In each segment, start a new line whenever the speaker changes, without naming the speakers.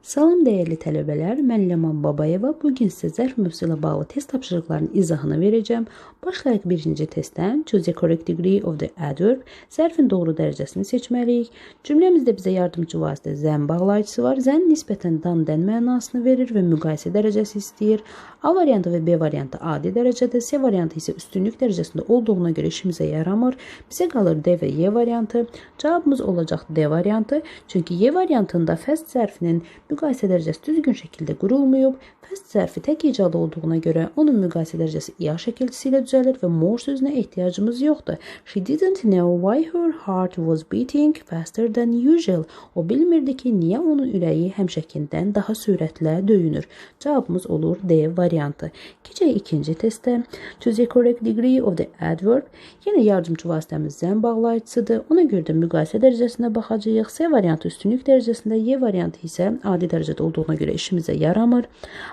Salam dəyərli tələbələr, mən Ləman Babayeva. Bugün sizə zərf mövzusu ilə bağlı test tapşırıqlarının izahını verəcəm. Başlayaq birinci testdən. Choose the correct degree of the adverb. Zərfin doğru dərəcəsini seçməliyik. Cümləmizdə bizə yardımcı vasitə zən bağlayıcısı var. Zən nisbətən dan-dən mənasını verir və müqayisə dərəcəsi istəyir. A variantı və B variantı adi dərəcədə, C variantı isə üstünlük dərəcəsində olduğuna görə işimizə yaramır. Bizə qalır D və Y variantı. Cavabımız olacaq D variantı. Çünki Y variantında fəst zərfinin müqayisə dərəcəsi düzgün şəkildə qurulmayıb. Fəst zərfi tək icadı olduğuna görə onun müqayisə dərəcəsi IA şəkilçisi ilə düzəlir və more sözünə ehtiyacımız yoxdur. She didn't know why her heart was beating faster than usual. O bilmirdi ki, niyə onun ürəyi həmişəkindən daha sürətlə döyünür. Cavabımız olur D variantı. Keçək ikinci testə. Choose the correct degree of the adverb. Yenə yardımcı vasitəmiz zən bağlayıcısıdır. Ona görə də müqayisə dərəcəsinə baxacağıq. C variantı üstünlük dərəcəsində, Y variantı isə adi dərəcədə olduğuna görə işimizə yaramır.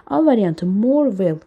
A variantı more well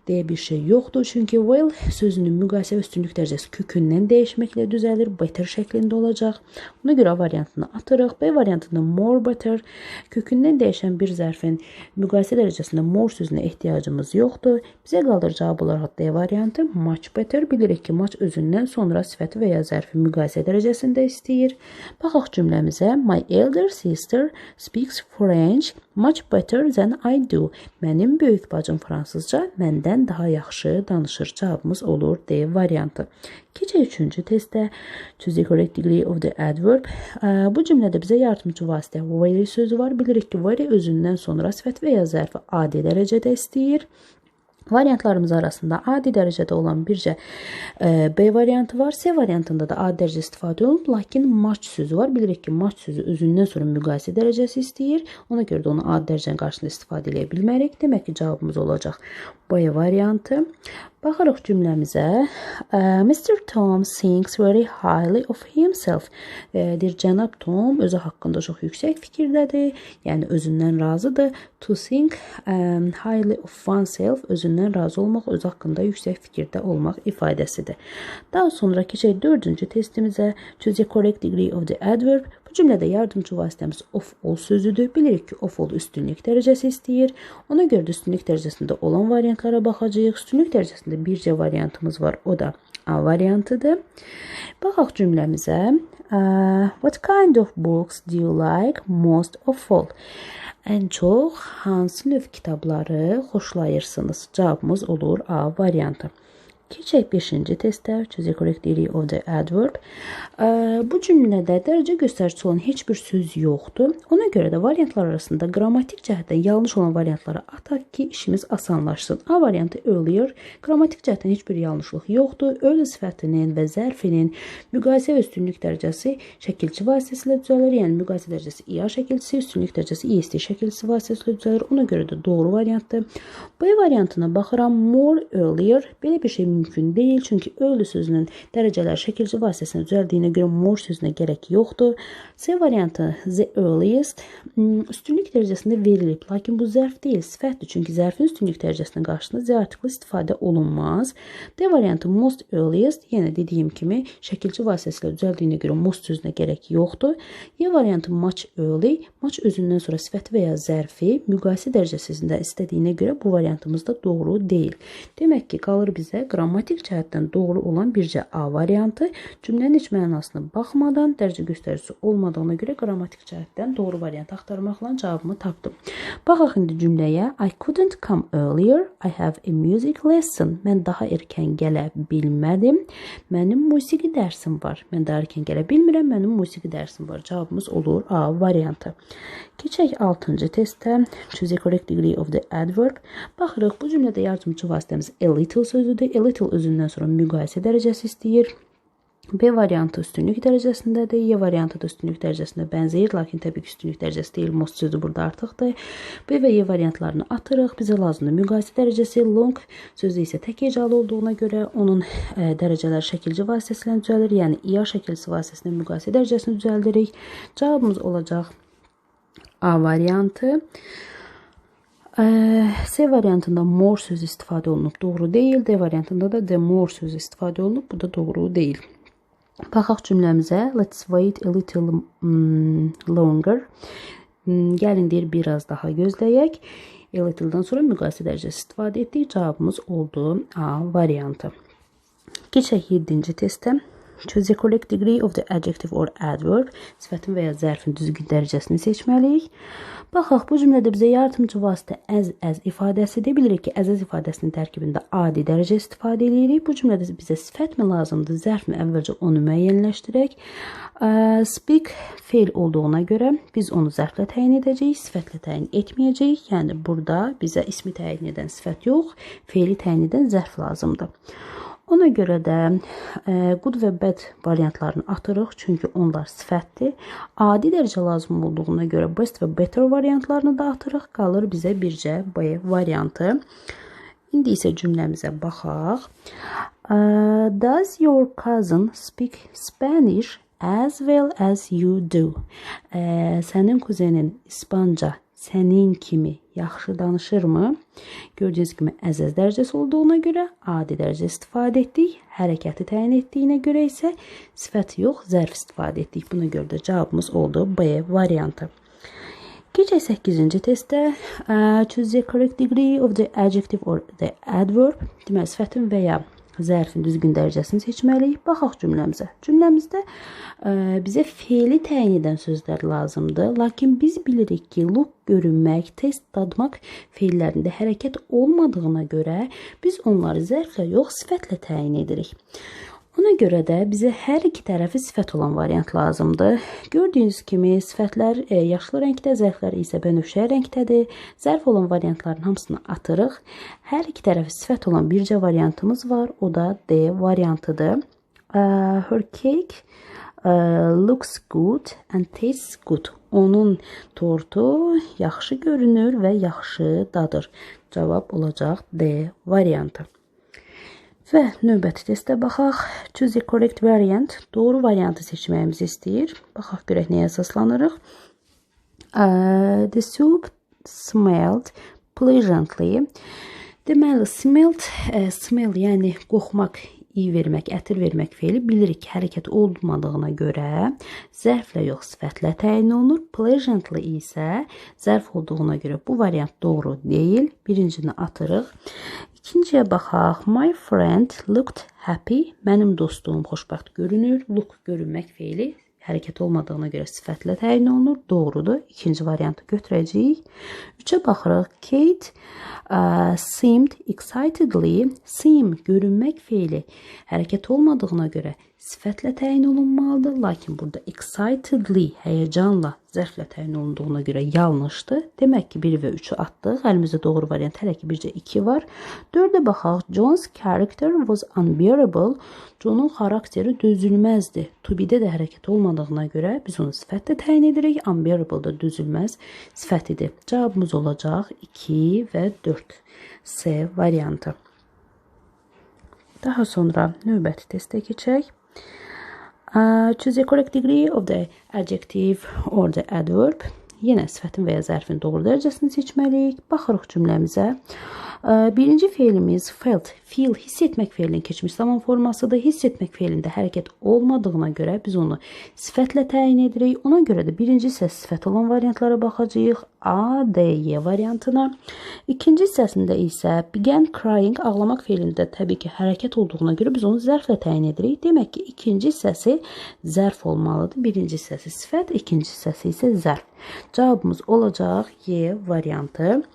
deyə bir şey yoxdur. Çünki well sözünün müqayisə və üstünlük dərəcəsi kökündən dəyişməklə düzəlir. Better şəklində olacaq. Buna görə A variantını atırıq. B variantında more better. Kökündən dəyişən bir zərfin müqayisə dərəcəsində more sözünə ehtiyacımız yoxdur. Bizə qalır cavab olaraq D variantı. Much better. Bilirik ki, much özündən sonra sifəti və ya zərfi müqayisə dərəcəsində istəyir. Baxaq cümləmizə. My elder sister speaks French much better than I do. Mənim böyük bacım fransızca məndən daha yaxşı danışır. Cavabımız olur D variantı. Keçək üçüncü testə. Choose the correct degree of the adverb. Bu cümlədə bizə yardımcı vasitə very sözü var. Bilirik ki, very özündən sonra sifət və ya zərfi adi dərəcədə istəyir. Variantlarımız arasında adi dərəcədə olan bircə B variantı var. C variantında da adi dərəcə istifadə olunub, lakin much sözü var. Bilirik ki, much sözü özündən sonra müqayisə dərəcəsi istəyir. Ona görə də onu adi dərəcənin qarşısında istifadə edə bilmərik. Demək ki, cavabımız olacaq B variantı. Baxırıq cümləmizə. Mr. Tom thinks very highly of himself. Deyir, cənab Tom özü haqqında çox yüksək fikirdədir. Yəni, özündən razıdır. To think highly of oneself, özündən razı olmaq, özü haqqında yüksək fikirdə olmaq ifadəsidir. Daha sonra keçək dördüncü testimizə. Choose the correct degree of the adverb. Bu cümlədə yardımcı vasitəmiz of ol sözüdür. Bilirik ki, of ol üstünlük dərəcəsi istəyir. Ona görə də üstünlük dərəcəsində olan variantlara baxacağıq. Üstünlük dərəcəsində bircə variantımız var. O da A variantıdır. Baxaq cümləmizə. What kind of books do you like most of all? Ən çox hansı növ kitabları xoşlayırsınız? Cavabımız olur A variantı. Keçək 5-ci testə. Choose the correct degree of the adverb. Bu cümlədə dərəcə göstəricisi olan heç bir söz yoxdur. Ona görə də variantlar arasında qrammatik cəhətdən yanlış olan variantları ataq ki, işimiz asanlaşsın. A variantı earlier. Qrammatik cəhətdən heç bir yanlışlıq yoxdur. Early sifətinin və zərfinin müqayisə və üstünlük dərəcəsi şəkilçi vasitəsilə düzəlir. Yəni, müqayisə dərəcəsi IA şəkilçisi, üstünlük dərəcəsi IST şəkilçisi vasitəsilə düzəlir. Ona görə də doğru variantdır. B variantına baxıram. More earlier. Belə bir şey mümkün deyil. Çünki early sözünün dərəcələr şəkilçi vasitəsilə düzəldiyinə görə more sözünə gərək yoxdur. C variantı the earliest üstünlük dərəcəsində verilib. Lakin bu zərf deyil, sifətdir. Çünki zərfin üstünlük dərəcəsinin qarşısında Z artiklı istifadə olunmaz. D variantı most earliest. Yenə dediyim kimi şəkilçi vasitəsilə düzəldiyinə görə most sözünə gərək yoxdur. Y variantı much early. Much özündən sonra sifəti və ya zərfi müqayisə dərəcəsində istədiyinə görə bu variantımız da doğru deyil. Demək ki, qalır bizə qrammatik cəhətdən doğru olan bircə A variantı. Cümlənin heç mənasına baxmadan, dərəcə göstəricisi olmadığına görə qrammatik cəhətdən doğru variantı axtarmaqla cavabımı tapdım. Baxaq indi cümləyə. I couldn't come earlier. I have a music lesson. Mən daha erkən gələ bilmədim. Mənim musiqi dərsim var. Mən daha erkən gələ bilmirəm. Mənim musiqi dərsim var. Cavabımız olur A variantı. Keçək 6-cı testə. Choose the correct degree of the adverb. Baxırıq, bu cümlədə yardımcı vasitəmiz a little sözüdür. A little özündən sonra müqayisə dərəcəsi istəyir. B variantı üstünlük dərəcəsindədir. Y variantı da üstünlük dərəcəsində bənzəyir. Lakin təbii ki, üstünlük dərəcəsi deyil. Most sözü burada artıqdır. B və Y variantlarını atırıq. Bizə lazımdır müqayisə dərəcəsi. Long sözü isə tək hecalı olduğuna görə onun dərəcələr şəkilci vasitəsilə düzəlir. Yəni, IA şəkilçisi vasitəsilə müqayisə dərəcəsini düzəldirik. Cavabımız olacaq A variantı. C variantında more sözü istifadə olunub. Doğru deyil. D variantında da the more sözü istifadə olunub. Bu da doğru deyil. Baxaq cümləmizə. Let's wait a little longer. Gəlin deyir, biraz daha gözləyək. A little-dan sonra müqayisə dərəcəsi istifadə etdik. Cavabımız oldu A variantı. Keçək 7-ci testə. Choose the correct degree of the adjective or adverb. Sifətin və ya zərfin düzgün dərəcəsini seçməliyik. Baxaq, bu cümlədə bizə yardımcı vasitə as ifadəsidir. Bilirik ki, as ifadəsinin tərkibində adi dərəcə istifadə edirik. Bu cümlədə bizə sifət mi lazımdır, zərf mi? Əvvəlcə onu müəyyənləşdirək. Speak feil olduğuna görə biz onu zərflə təyin edəcəyik, sifətlə təyin etməyəcəyik. Yəni, burada bizə ismi təyin edən sifət yox, feili təyin edən zərf lazımdır. Ona görə də good və bad variantlarını atırıq, çünki onlar sifətdir. Adi dərəcə lazım olduğuna görə best və better variantlarını da atırıq. Qalır bizə bircə B variantı. İndi isə cümləmizə baxaq. Does your cousin speak Spanish as well as you do? Sənin kuzenin İspanca sənin kimi yaxşı danışırmı? Gördüyünüz kimi as dərəcəsi olduğuna görə adi dərəcə istifadə etdik. Hərəkəti təyin etdiyinə görə isə sifət yox, zərf istifadə etdik. Buna görə də cavabımız oldu B variantı. Keçək 8-ci testdə. Choose the correct degree of the adjective or the adverb. Deməli, sifətin və ya zərfin düzgün dərəcəsini seçməliyik. Baxaq cümləmizə. Cümləmizdə bizə feili təyin edən sözlər lazımdır. Lakin biz bilirik ki, look, görünmək, test, dadmaq feillərində hərəkət olmadığına görə biz onları zərflə yox, sifətlə təyin edirik. Ona görə də bizə hər iki tərəfi sifət olan variant lazımdır. Gördüyünüz kimi sifətlər yaşlı rəngdə, zərflər isə bənövşə rəngdədir. Zərf olan variantların hamısını atırıq. Hər iki tərəfi sifət olan bircə variantımız var. O da D variantıdır. Her cake looks good and tastes good. Onun tortu yaxşı görünür və yaxşı dadır. Cavab olacaq D variantı. Və növbəti testə baxaq. Choose the correct variant. Doğru variantı seçməyimizi istəyir. Baxaq görək nəyə əsaslanırıq. The soup smelled pleasantly. Deməli, smell yəni qoxmaq, iyi vermək, ətir vermək feili bilirik ki, hərəkət olmadığına görə zərflə yox, sifətlə təyin olunur. Pleasantly isə zərf olduğuna görə bu variant doğru deyil. Birincini atırıq. İkinciyə baxaq. My friend looked happy. Mənim dostum xoşbəxt görünür. Look görünmək feili hərəkət olmadığına görə sifətlə təyin olunur. Doğrudur. İkinci variantı götürəcəyik. Üçə baxırıq. Kate seemed excitedly. Seem görünmək feili hərəkət olmadığına görə sifətlə təyin olunmalıdır. Lakin burada excitedly həyəcanla zərflə təyin olunduğuna görə yanlışdır. Demək ki, 1 və 3'ü atdıq. Əlimizdə doğru variant hələ ki bircə 2 var. 4'ə baxaq. John's character was unbearable. John'un xarakteri dözülməzdir. To be-də də hərəkət olmadığına görə biz onu sifətlə təyin edirik. Unbearable da dözülməz sifətidir. Cavabımız olacaq 2 və 4. C variantı. Daha sonra növbəti testə keçək. Choose the correct degree of the adjective or the adverb. Yenə sifətin və ya zərfin doğru dərəcəsini seçməliyik. Baxırıq cümləmizə. Birinci feilimiz felt, feel, hiss etmək feilinin keçmiş zaman formasıdır. Hiss etmək feilində hərəkət olmadığına görə biz onu sifətlə təyin edirik. Ona görə də birinci hissəsi sifət olan variantlara baxacağıq. A, D, Y variantına. İkinci hissəsində isə began crying, ağlamaq feilində təbii ki hərəkət olduğuna görə biz onu zərflə təyin edirik. Demək ki, ikinci hissəsi zərf olmalıdır. Birinci hissəsi sifət, ikinci hissəsi isə zərf. Cavabımız olacaq Y variantı.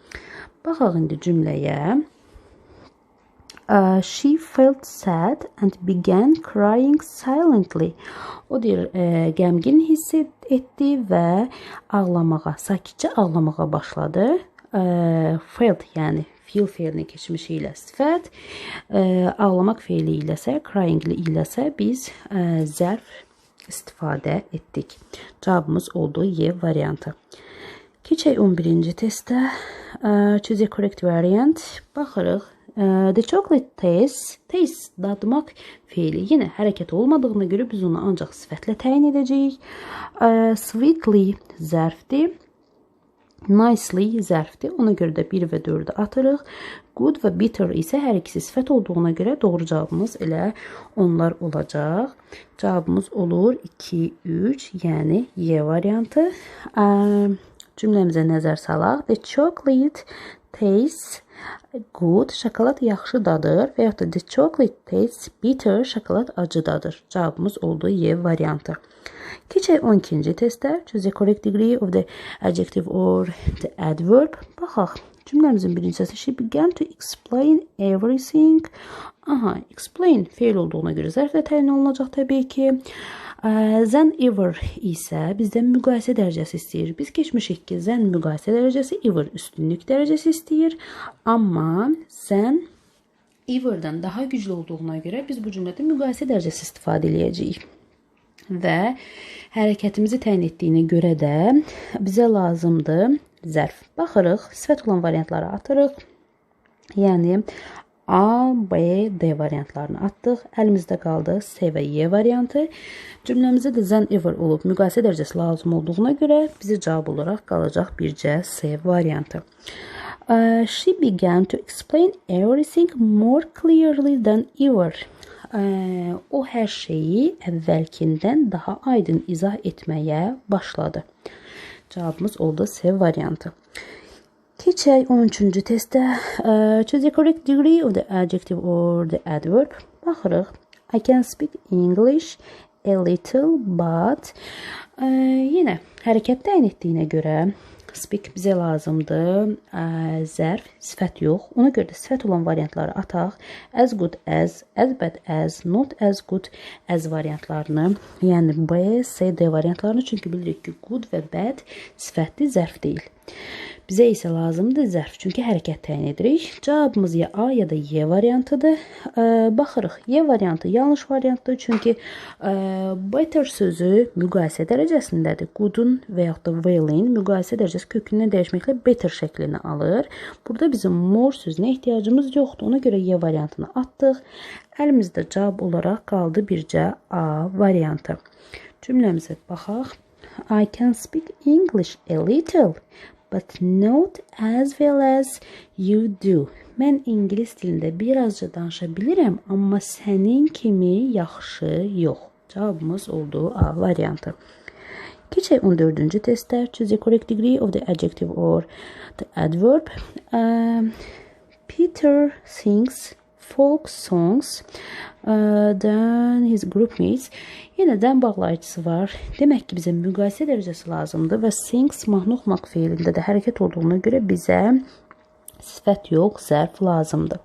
Baxaq indi cümləyə. She felt sad and began crying silently. O deyir, qəmgin hiss etdi və ağlamağa, sakitcə ağlamağa başladı. Felt, yəni feel feilinin keçmişi ilə sifət, ağlamaq feili iləsə, crying iləsə biz zərf istifadə etdik. Cavabımız oldu Y variantı. Keçək 11-ci testə. Choose the correct variant. Baxırıq. The chocolate taste, dadmaq feili. Yenə hərəkət olmadığına görə biz onu ancaq sifətlə təyin edəcəyik. Sweetly zərfdir. Nicely zərfdir. Ona görə də 1 və 4'ü atırıq. Good və bitter isə hər ikisi sifət olduğuna görə doğru cavabımız elə onlar olacaq. Cavabımız olur 2, 3, yəni Y variantı. cümləmizə nəzər salaq. The chocolate tastes good. Şokolad yaxşı dadır və yaxud da the chocolate tastes bitter. Şokolad acı dadır. Cavabımız oldu Y variantı. Keçək 12-ci testə. Choose the correct degree of the adjective or the adverb. Baxaq. Cümləmizin birincisi she began to explain everything. Aha, explain feil olduğuna görə zərflə təyin olunacaq təbii ki. Then ever isə bizdən müqayisə dərəcəsi istəyir. Biz keçmişik ki, then müqayisə dərəcəsi, ever üstünlük dərəcəsi istəyir. Amma then everdən daha güclü olduğuna görə biz bu cümlədə müqayisə dərəcəsi istifadə edəcəyik. Və hərəkətimizi təyin etdiyinə görə də bizə lazımdır zərf. Baxırıq, sifət olan variantları atırıq. Yəni A, B, D variantlarını atdıq. Əlimizdə qaldı C və Y variantı. Cümləmizdə də then ever olub müqayisə dərəcəsi lazım olduğuna görə bizə cavab olaraq qalacaq bircə C variantı. She began to explain everything more clearly than ever. O hər şeyi əvvəlkindən daha aydın izah etməyə başladı. Cavabımız oldu C variantı. Keçək 13-cü testə. Choose the correct degree of the adjective or the adverb. Baxırıq. I can speak English a little but yenə hərəkət təyin etdiyinə görə speak bizə lazımdır. Zərf, sifət yox. Ona görə də sifət olan variantları ataq. As good as bad as, not as good as variantlarını, yəni B, C, D variantlarını, çünki bilirik ki, good və bad sifətli zərf deyil. Bizə isə lazımdır zərf, çünki hərəkət təyin edirik. Cavabımız ya A ya da Y variantıdır. Baxırıq, Y variantı yanlış variantdır, çünki better sözü müqayisə dərəcəsindədir. Good'un və yaxud da well'in müqayisə dərəcəsi kökündən dəyişməklə better şəklini alır. Burada bizim more sözünə ehtiyacımız yoxdur. Ona görə Y variantını atdıq. Əlimizdə cavab olaraq qaldı bircə A variantı. Cümləmizə baxaq. I can speak English a little, but not as well as you do. Mən ingilis dilində birazca danışa bilirəm, amma sənin kimi yaxşı yox. Cavabımız oldu A variantı. Keçək 14-cü testdə. Choose the correct degree of the adjective or the adverb. Peter sings folk songs than his group mates. Yenədən bağlayıcısı var. Demək ki, bizə müqayisə dərəcəsi lazımdır və sings mahnı oxumaq feilində də hərəkət olduğuna görə bizə sifət yox, zərf lazımdır.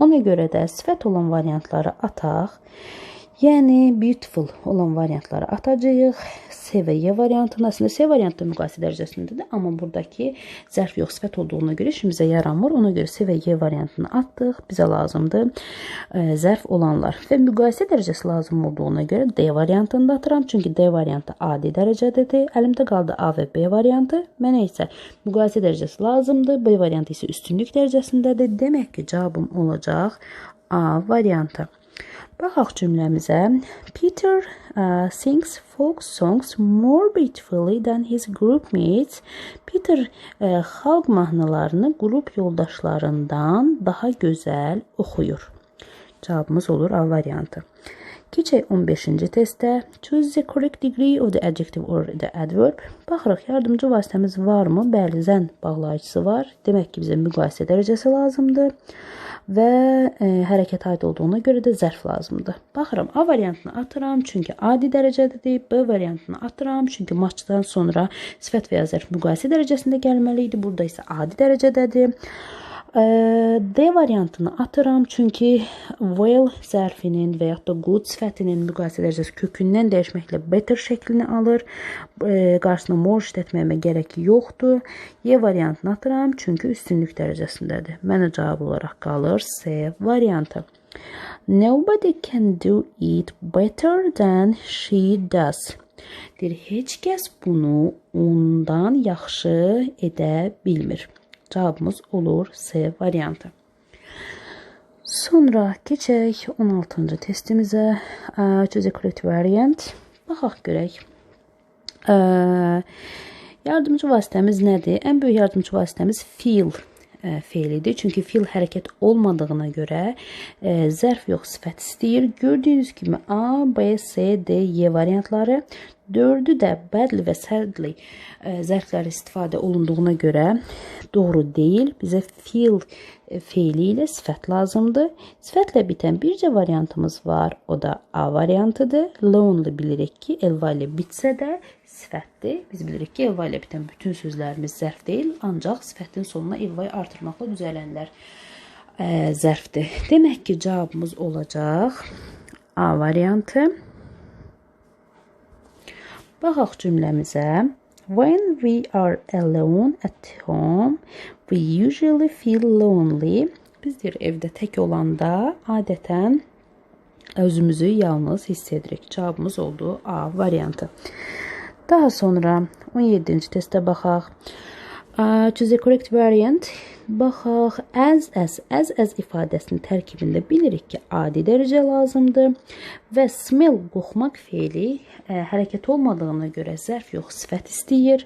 Ona görə də sifət olan variantları ataq. Yəni beautiful olan variantları atacağıq. C və Y variantını, əslində C variantı müqayisə dərəcəsindədir, amma buradakı zərf yox, sifət olduğuna görə işimizə yaramır. Ona görə C və Y variantını atdıq. Bizə lazımdır zərf olanlar. Və müqayisə dərəcəsi lazım olduğuna görə D variantını da atıram, çünki D variantı adi dərəcədədir. Əlimdə qaldı A və B variantı. Mənə isə müqayisə dərəcəsi lazımdır. B variantı isə üstünlük dərəcəsindədir. Demək ki, cavabım olacaq A variantı. Baxaq cümləmizə. Peter sings folk songs more beautifully than his group mates. Peter xalq mahnılarını qrup yoldaşlarından daha gözəl oxuyur. Cavabımız olur A variantı. Keçək 15-ci testdə. Choose the correct degree of the adjective or the adverb. Baxırıq, yardımcı vasitəmiz varmı? Bəli, zən bağlayıcısı var. Demək ki, bizə müqayisə dərəcəsi lazımdır. Və hərəkət aid olduğuna görə də zərf lazımdır. Baxıram, A variantını atıram, çünki adi dərəcədədir. B variantını atıram, çünki maçdan sonra sifət və ya zərf müqayisə dərəcəsində gəlməli idi. Burada isə adi dərəcədədir. D variantını atıram, çünki well zərfinin və yaxud da good sifətinin müqayisə dərəcəsi kökündən dəyişməklə better şəklini alır. Qarşısına more işlətməyimə gərək yoxdur. Y variantını atıram, çünki üstünlük dərəcəsindədir. Mənə cavab olaraq qalır C variantı. Nobody can do it better than she does. Deyir, heç kəs bunu ondan yaxşı edə bilmir. Cavabımız olur C variantı. Sonra keçək 16-cı testimizə. Choose a correct variant. Baxaq görək. Yardımcı vasitəmiz nədir? Ən böyük yardımcı vasitəmiz feel feilidir. Çünki feel hərəkət olmadığına görə zərf yox, sifət istəyir. Gördüyünüz kimi A, B, C, D, Y variantları 4'ü də badly və sadly zərfləri istifadə olunduğuna görə doğru deyil. Bizə feel feili ilə sifət lazımdır. Sifətlə bitən bircə variantımız var. O da A variantıdır. Lonely bilirik ki, elva ilə bitsə də sifətdir. Biz bilirik ki, elva ilə bitən bütün sözlərimiz zərf deyil. Ancaq sifətin sonuna elvayı artırmaqla düzələnlər zərfdir. Demək ki, cavabımız olacaq A variantı. Baxaq cümləmizə. When we are alone at home, we usually feel lonely. Biz deyir, evdə tək olanda adətən özümüzü yalnız hiss edirik. Cavabımız oldu A variantı. Daha sonra 17-ci testə baxaq. Choose the correct variant. Baxaq, as ifadəsinin tərkibində bilirik ki, adi dərəcə lazımdır və smell, qoxmaq feili hərəkət olmadığına görə zərf yox, sifət istəyir.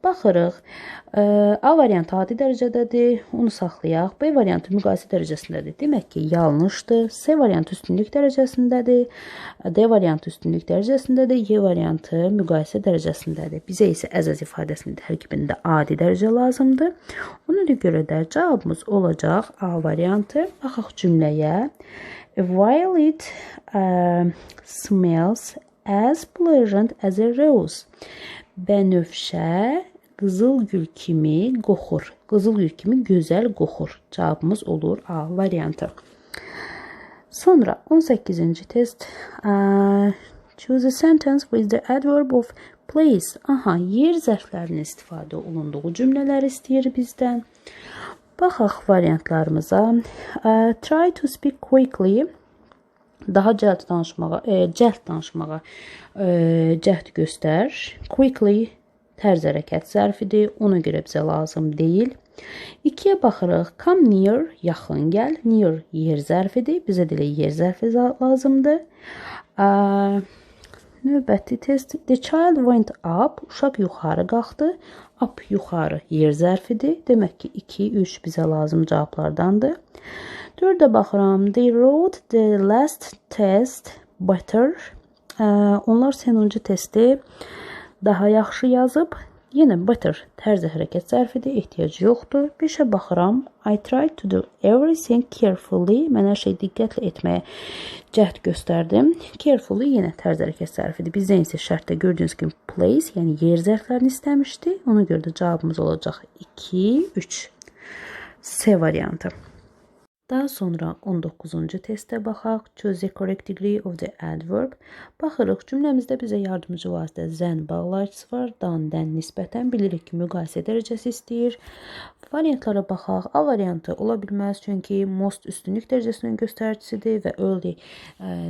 Baxırıq, A variantı adi dərəcədədir, onu saxlayaq. B variantı müqayisə dərəcəsindədir. Demək ki, yanlışdır. C variantı üstünlük dərəcəsindədir. D variantı üstünlük dərəcəsindədir. Y variantı müqayisə dərəcəsindədir. Bizə isə as ifadəsinin tərkibində adi dərəcə lazımdır. Ona görə də cavabımız olacaq A variantı. Baxaq cümləyə. While it smells as pleasant as a rose. Bənövşə qızıl gül kimi qoxur. Qızıl gül kimi gözəl qoxur. Cavabımız olur A variantı. Sonra 18-ci test. Choose a sentence with the adverb of place. Aha, yer zərflərinin istifadə olunduğu cümlələr istəyir bizdən. Baxaq variantlarımıza. Try to speak quickly. Daha cəld danışmağa cəhd göstər. Quickly tərz hərəkət zərfidir. Ona görə bizə lazım deyil. 2-yə baxırıq. Come near, yaxın gəl. Near yer zərfidir. Bizə də yer zərfi lazımdır. Növbəti test. The child went up. Uşaq yuxarı qalxdı. Up yuxarı yer zərfidir. Demək ki, 2-3 bizə lazım cavablardandır. 4-də baxıram. They wrote the last test better. Onlar sonuncu testi daha yaxşı yazıb. Yenə better tərzi hərəkət zərfidir. Ehtiyac yoxdur. 5-ə baxıram. I tried to do everything carefully. Mən hər şey diqqətlə etməyə cəhd göstərdim. Carefully yenə tərz hərəkət zərfidir. Bizdən isə şərtdə gördüyünüz kimi place, yəni yer zərflərini istəmişdi. Ona görə də cavabımız olacaq 2, 3. C variantı. Daha sonra 19-cu testə baxaq. Choose the correct degree of the adverb. Baxırıq, cümləmizdə bizə yardımcı vasitə zən bağlayıcısı var. Dan nisbətən bilirik ki, müqayisə dərəcəsi istəyir. Variantlara baxaq. A variantı ola bilməz, çünki most üstünlük dərəcəsinin göstəricisidir və early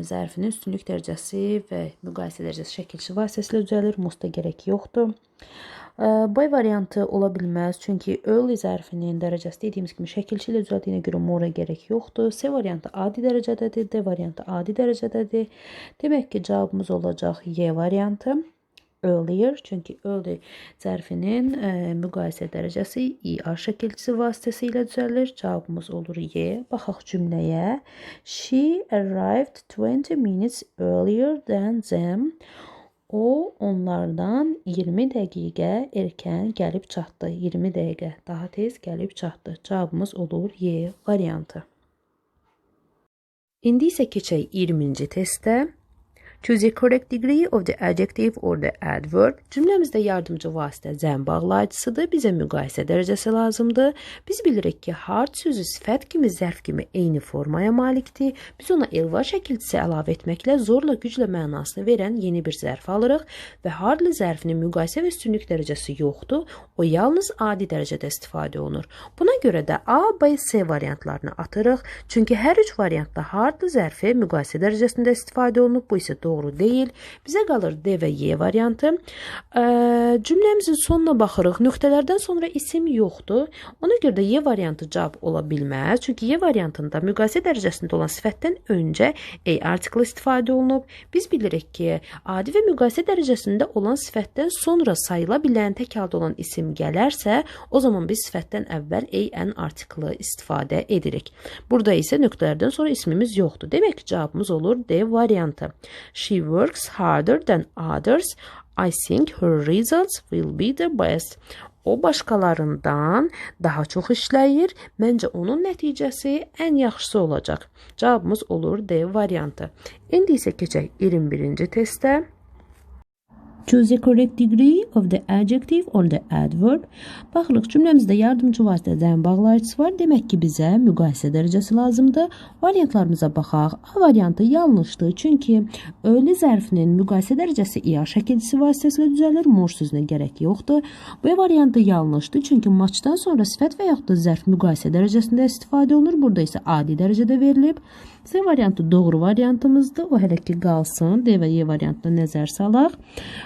zərfinin üstünlük dərəcəsi və müqayisə dərəcəsi şəkilçi vasitəsilə düzəlir. Mosta gərək yoxdur. B variantı ola bilməz, çünki early zərfinin dərəcəsi dediyimiz kimi şəkilçi ilə düzəldiyinə görə mora gərək yoxdur. C variantı adi dərəcədədir, D variantı adi dərəcədədir. Demək ki, cavabımız olacaq Y variantı. Earlier, çünki early zərfinin müqayisə dərəcəsi ER şəkilçisi vasitəsilə düzəlir. Cavabımız olur Y. Baxaq cümləyə. She arrived 20 minutes earlier than them. O, onlardan 20 dəqiqə erkən gəlib çatdı. 20 dəqiqə daha tez gəlib çatdı. Cavabımız olur Y variantı. İndi isə keçək 20-ci testə. Choose the correct degree of the adjective or the adverb. Cümləmizdə yardımcı vasitə zən bağlayıcısıdır. Bizə müqayisə dərəcəsi lazımdır. Biz bilirik ki, hard sözü sifət kimi, zərf kimi eyni formaya malikdir. Biz ona elva şəkilçisi əlavə etməklə zorla güclə mənasını verən yeni bir zərf alırıq və hardly zərfinin müqayisə və üstünlük dərəcəsi yoxdur. O yalnız adi dərəcədə istifadə olunur. Buna görə də A, B, C variantlarını atırıq. Çünki hər üç variantda hardly zərfi müqayisə dərəcəsində istifadə olunub. Bu isə doğru deyil. Bizə qalır D və Y variantı. Cümləmizin sonuna baxırıq. Nöqtələrdən sonra isim yoxdur. Ona görə də Y variantı cavab ola bilməz. Çünki Y variantında müqayisə dərəcəsində olan sifətdən öncə A artiklı istifadə olunub. Biz bilirik ki, adi və müqayisə dərəcəsində olan sifətdən sonra sayıla bilən, tək halda olan isim gələrsə, o zaman biz sifətdən əvvəl AN artiklı istifadə edirik. Burada isə nöqtələrdən sonra ismimiz yoxdur. Demək ki, cavabımız olur D variantı. She works harder than others. I think her results will be the best. O başqalarından daha çox işləyir. Məncə onun nəticəsi ən yaxşısı olacaq. Cavabımız olur D variantı. İndi isə keçək 21-ci testə. Choose the correct degree of the adjective or the adverb. Baxırıq, cümləmizdə yardımcı vasitə zəm bağlayıcısı var. Demək ki, bizə müqayisə dərəcəsi lazımdır. Variantlarımıza baxaq. A variantı yanlışdır. Çünki öyle zərfinin müqayisə dərəcəsi IA şəkilcisi vasitəsilə düzəlir. More sözünə gərək yoxdur. B variantı yanlışdır. Çünki maçdan sonra sifət və yaxud da zərf müqayisə dərəcəsində istifadə olunur. Burada isə adi dərəcədə verilib. C variantı doğru variantımızdır. O hələ ki qalsın. D və Y variantına nəzər salaq.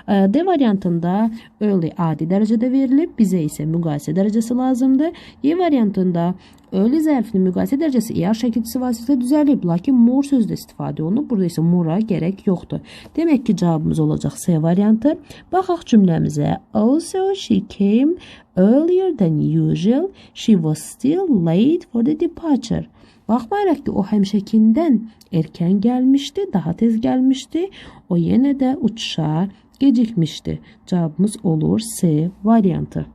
D variantında öyle adi dərəcədə verilib. Bizə isə müqayisə dərəcəsi lazımdır. Y variantında öyle zərfinin müqayisə dərəcəsi IA şəkilcisi vasitəsilə düzəlib. Lakin more sözdə istifadə olunub. Burada isə more-a gərək yoxdur. Demək ki, cavabımız olacaq C variantı. Baxaq cümləmizə. Also, she came earlier than usual. She was still late for the departure. Baxmayaraq ki, o həmişəkindən erkən gəlmişdi, daha tez gəlmişdi. O yenə də uçuşa gecikmişdi. Cavabımız olur C variantı.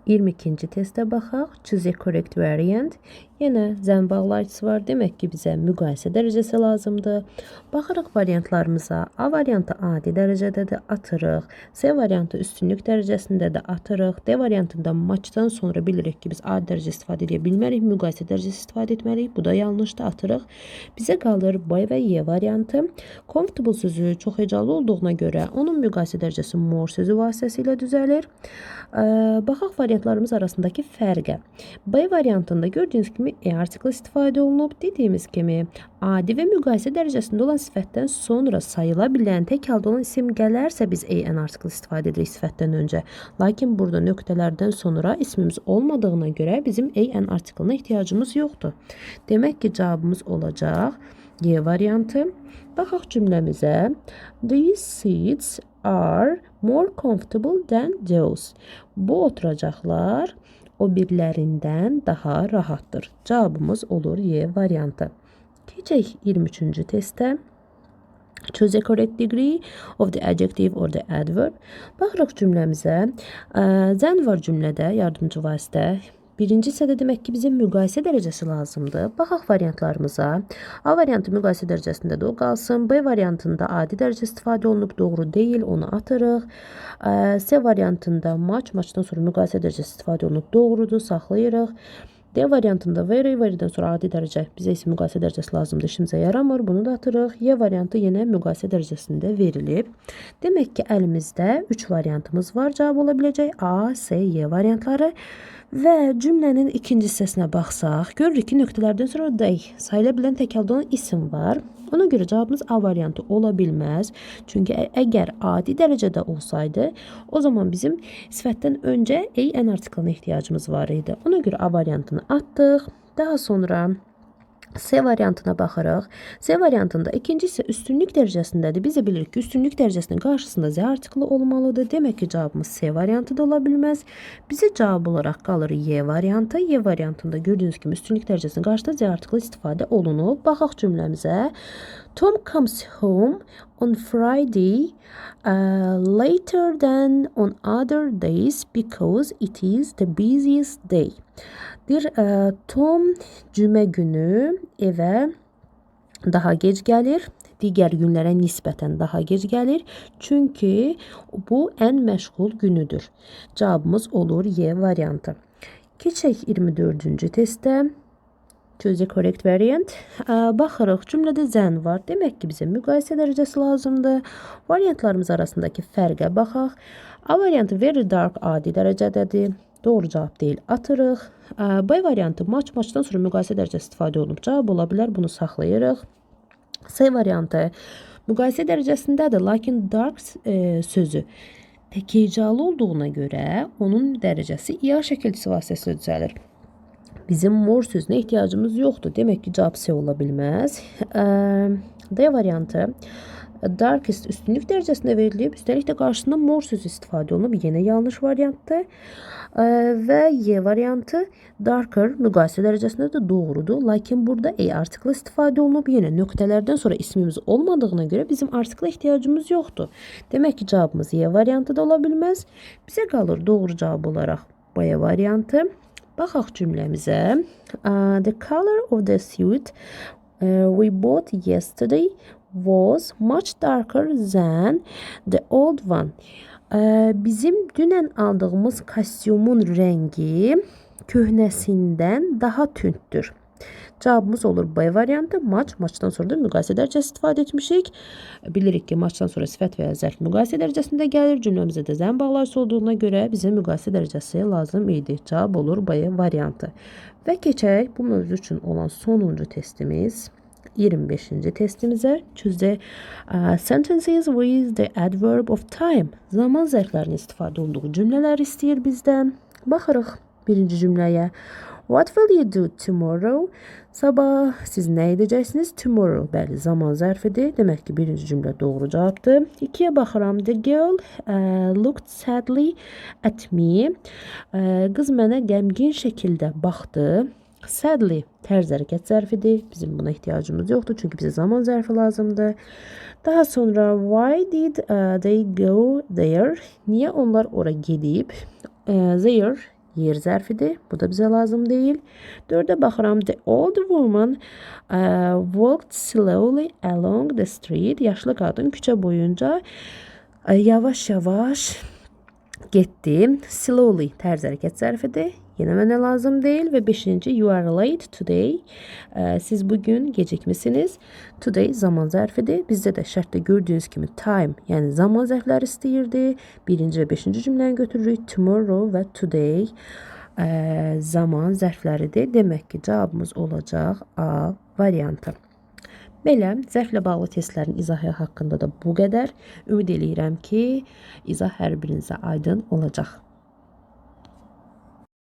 22-ci testə baxaq. Choose a correct variant. Yenə zəm bağlayıcısı var. Demək ki, bizə müqayisə dərəcəsi lazımdır. Baxırıq variantlarımıza. A variantı adi dərəcədədir, atırıq. C variantı üstünlük dərəcəsində də atırıq. D variantında maçdan sonra bilirik ki, biz adi dərəcə istifadə edə bilmərik. Müqayisə dərəcəsi istifadə etməliyik. Bu da yanlışdır, atırıq. Bizə qalır B və Y variantı. Comfortable sözü çox hecalı olduğuna görə onun müqayisə dərəcəsi more sözü vasitəsilə düzəlir. Baxaq variantlarımız arasındakı fərqə. B variantında gördüyünüz kimi artikel istifadə olunub. Dediyimiz kimi adi və müqayisə dərəcəsində olan sifətdən sonra sayıla bilən tək halda olan isim gələrsə biz an artikel istifadə edirik sifətdən öncə. Lakin burada nöqtələrdən sonra ismimiz olmadığına görə bizim an artikelına ehtiyacımız yoxdur. Demək ki, cavabımız olacaq Y variantı. Baxaq cümləmizə. These seats are more comfortable than those. Bu oturacaqlar o birlərindən daha rahatdır. Cavabımız olur Y variantı. Keçək 23-cü testə. Choose a correct degree of the adjective or the adverb. Baxırıq cümləmizə. Zən var cümlədə, yardımcı vasitə. Birinci hissədə demək ki, bizim müqayisə dərəcəsi lazımdır. Baxaq variantlarımıza. A variantı müqayisə dərəcəsində də o qalsın. B variantında adi dərəcə istifadə olunub, doğru deyil, onu atırıq. C variantında maçdan sonra müqayisə dərəcəsi istifadə olunub, doğrudur, saxlayırıq. D variantında veridən sonra adi dərəcə, bizə isə müqayisə dərəcəsi lazımdır, işimizə yaramır, bunu da atırıq. Y variantı yenə müqayisə dərəcəsində verilib. Demək ki, əlimizdə 3 variantımız var, cavab ola biləcək A, C, Y variantları. Və cümlənin ikinci hissəsinə baxsaq, görürük ki, nöqtələrdən sonra day sayıla bilən tək halda olan isim var. Ona görə cavabımız A variantı ola bilməz. Çünki əgər adi dərəcədə olsaydı, o zaman bizim sifətdən öncə an artikelına ehtiyacımız var idi. Ona görə A variantını atdıq. Daha sonra C variantına baxırıq. C variantında ikinci isə üstünlük dərəcəsindədir. Biz də bilirik ki, üstünlük dərəcəsinin qarşısında Z artiklı olmalıdır. Demək ki, cavabımız C variantı da ola bilməz. Bizə cavab olaraq qalır Y variantı. Y variantında gördüyünüz kimi üstünlük dərəcəsinin qarşısında Z artiklı istifadə olunub. Baxaq cümləmizə. Tom comes home on Friday later than on other days because it is the busiest day. Tom cümə günü evə daha gec gəlir. Digər günlərə nisbətən daha gec gəlir. Çünki bu ən məşğul günüdür. Cavabımız olur Y variantı. Keçək 24-cü testə. Choose a correct variant. Baxırıq, cümlədə zən var. Demək ki, bizə müqayisə dərəcəsi lazımdır. Variantlarımız arasındakı fərqə baxaq. A variantı very dark adi dərəcədədir. Doğru cavab deyil, atırıq. B variantı maçdan sonra müqayisə dərəcəsi istifadə olunub. Cavab ola bilər, bunu saxlayırıq. C variantı müqayisə dərəcəsindədir, lakin dark sözü tək hecalı olduğuna görə onun dərəcəsi IA şəkilcisi vasitəsilə düzəlir. Bizim more sözünə ehtiyacımız yoxdur. Demək ki, cavab C ola bilməz. D variantı darkest üstünlük dərəcəsində verilib. Üstəlik də qarşısında more sözü istifadə olunub. Yenə yanlış variantdır. Və Y variantı darker müqayisə dərəcəsində də doğrudur. Lakin burada artiklı istifadə olunub. Yenə nöqtələrdən sonra ismimiz olmadığına görə bizim artikla ehtiyacımız yoxdur. Demək ki, cavabımız Y variantı da ola bilməz. Bizə qalır doğru cavab olaraq B variantı. Baxaq cümləmizə. The color of the suit we bought yesterday was much darker than the old one. Bizim dünən aldığımız kostyumun rəngi köhnəsindən daha tündür. Cavabımız olur B variantı. Maçdan sonra da müqayisə dərəcəsi istifadə etmişik. Bilirik ki, maçdan sonra sifət və ya zərf müqayisə dərəcəsində gəlir. Cümləmizdə də zəm bağlayıcısı olduğuna görə bizə müqayisə dərəcəsi lazım idi. Cavab olur B variantı. Və keçək bu mövzu üçün olan sonuncu testimiz 25-ci testimizə. Choose the sentences with the adverb of time. Zaman zərflərinin istifadə olduğu cümlələr istəyir bizdən. Baxırıq birinci cümləyə. What will you do tomorrow? Sabah siz nə edəcəksiniz? Tomorrow. Bəli, zaman zərfidir. Demək ki, birinci cümlə doğru cavabdır. 2-yə baxıram. The girl looked sadly at me. Qız mənə qəmgin şəkildə baxdı. Sadly tərz hərəkət zərfidir. Bizim buna ehtiyacımız yoxdur. Çünki bizə zaman zərfi lazımdır. Daha sonra why did they go there? Niyə onlar ora gedib? There yer zərfidir. Bu da bizə lazım deyil. 4-ə baxıram. The old woman walked slowly along the street. Yaşlı qadın küçə boyunca yavaş-yavaş getdi. Slowly tərz hərəkət zərfidir. Yenə mənə lazım deyil. Və 5-ci, you are late today. Siz bugün gecikmisiniz. Today zaman zərfidir. Bizdə də şərtdə gördüyünüz kimi time, yəni zaman zərfləri istəyirdi. 1-ci və 5-ci cümləni götürürük. Tomorrow və today zaman zərfləridir. Demək ki, cavabımız olacaq A variantı. Belə, zərflə bağlı testlərin izahı haqqında da bu qədər. Ümid eləyirəm ki, izah hər birinizə aydın olacaq.